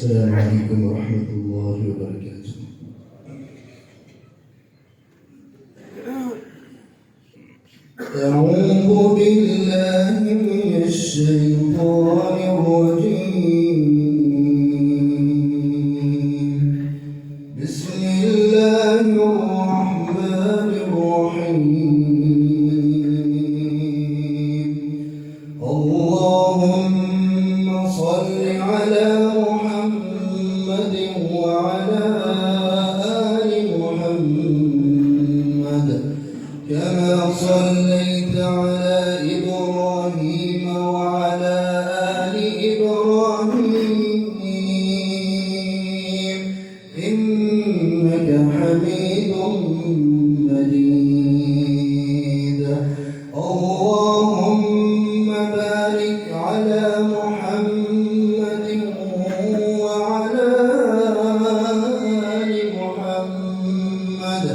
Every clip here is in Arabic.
السلام عليكم ورحمة الله وبركاته. أعوذ بالله من الشيطان الرجيم. بسم الله الرحمن الرحيم. اللهم صل على محمد وعلى آل محمد كما صليت على إبراهيم وعلى آل إبراهيم إنك حميد مجيد. اللهم بارك على محمد وعلى آل محمد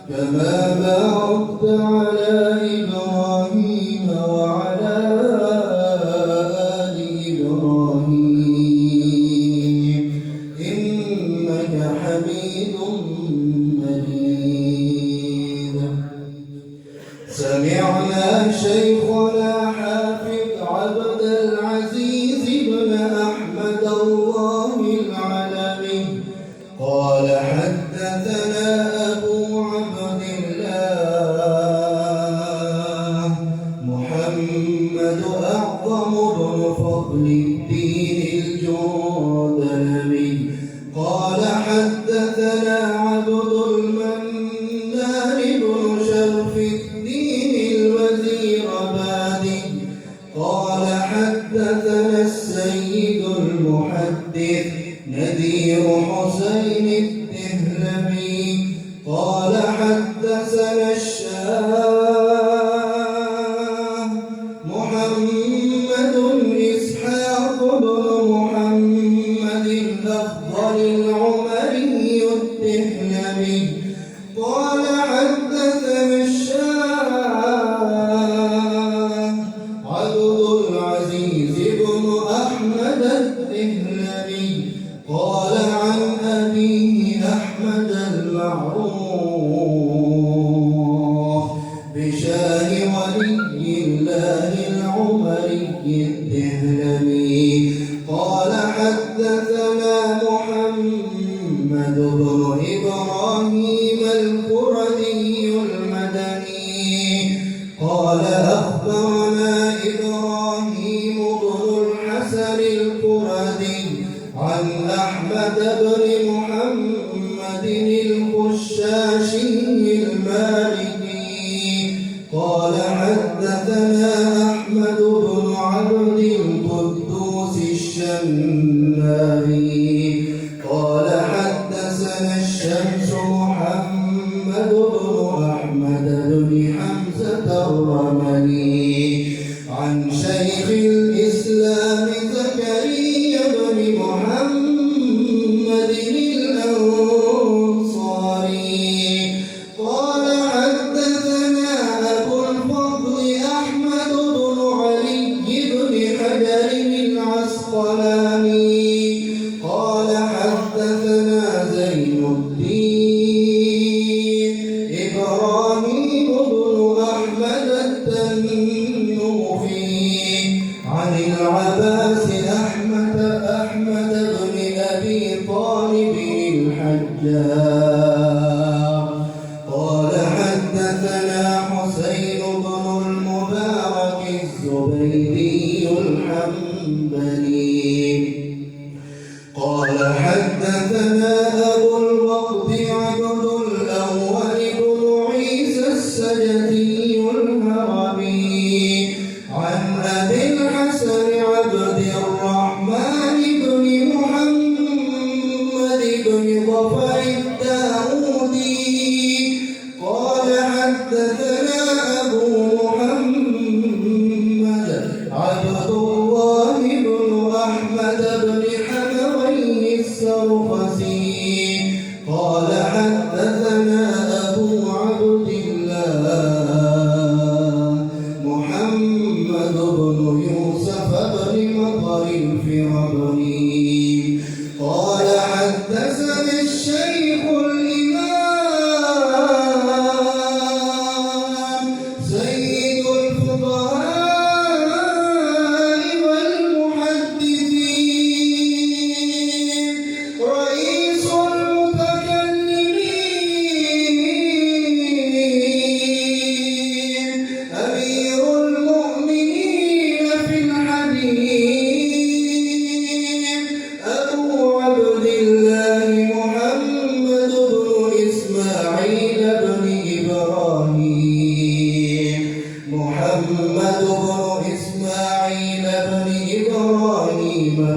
كما باركت على إبراهيم وعلى آل إبراهيم إنك حميد مجيد. سمعنا شيخنا حافظ عبد العزيز بن أحمد الله العلمي قال حدثنا أبو عبد الله محمد أعظم بن فضل الدين الجندلمي قال حدثنا عبد المنان بن شرف الدين الوزيربادي قال حدثنا السيد المحدث نذير حسين الدهلمي قال حدثنا الشاه محمد إسحاق بن محمد الأفضل العمري الدهلمي قال حدثنا الشاه عبد العزيز بن أحمد الدهلمي قال عن أبيه أحمد المعروف بشاه ولي الله العمري الدهلمي قال حدثنا محمد بن إبراهيم القردي المدني قال أخبرنا إبراهيم بن الحسن القردي عن أحمد بن محمد الخشاشي المالكي قال حدثنا أحمد بن عبد القدوس الشنابي قال حدثنا الشمس محمد بن أحمد بن حمزة الرملي عن شيخ الإسلام زكريا بن محمد الأنصاري قال حدثنا أبو الفضل أحمد بن علي بن حجر العسقلاني قال حدثنا زين الدين إبراهيم بن أحمد التنوفي عن العباس أحمد بن أبي طالب الحجاج قال حدثنا حسين بن المبارك الزبيدي الحنبلي قال حدثنا أبو الوقت عبد الأول بن عيسى السجدي الهرمي عن أبي الحسن عبد الرحمن بن محمد بن ظفر الداودي قال حدثنا أبو محمد عبد الله بن أحمد بن حمرين السرفسي قال حدثنا أبو عبد الله محمد بن يوسف بن مطر الفربري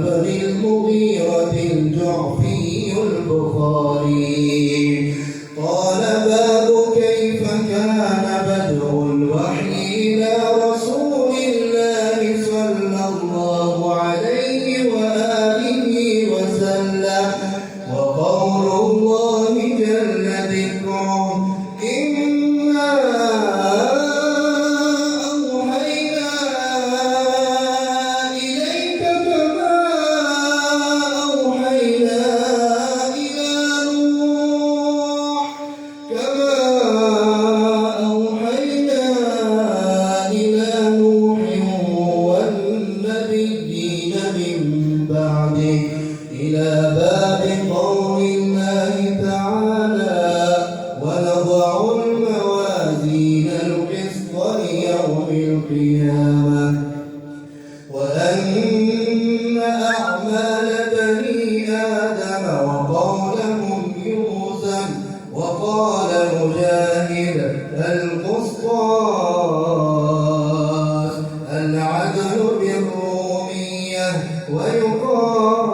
بن المغيرة الجعفي البخاري. قال باب كيف كان بدء الوحي إلى رسول الله صلى الله عليه وآله وسلم. وقول الله جل ذكره إنا أوحينا إليك كما أوحينا إلى نوح والنبيين من بعده إلى باب قول الله تعالى ونضع الموازين القسط ليوم القيامة وأن أعمال بني آدم وقولهم يوزن. وقال مجاهد القسطاس العدل بالرومية. ويقال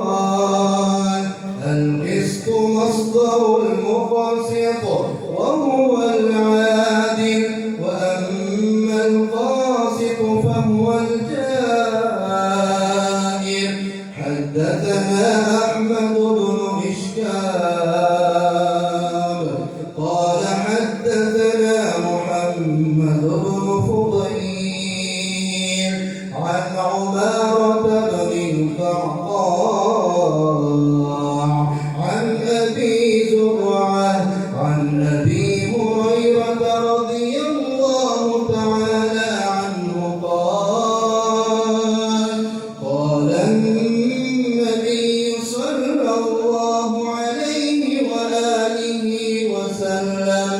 القسط مصدر المقسط وهو العادل. وأما القاسط فهو الجائر. حدثنا أحمد بن إشكاب قال حدثنا محمد بن فضيل عن عمارة بن القعقاع عن أبي زرعة عن أبي هريرة رضي الله تعالى عنه قال النبي صلى الله عليه وآله وسلم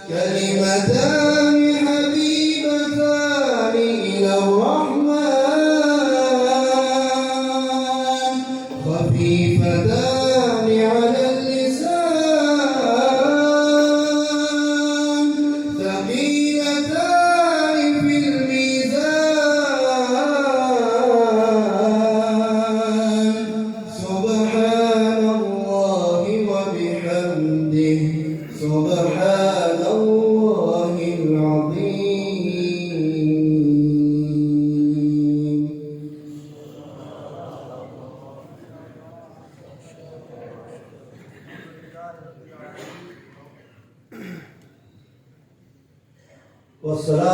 كلمتان حبيبتان إلى الرحمن خفيفتان على اللسان ثقيلتان في الميزان سبحان الله وبحمده سبحان الله العظيم. والصلاة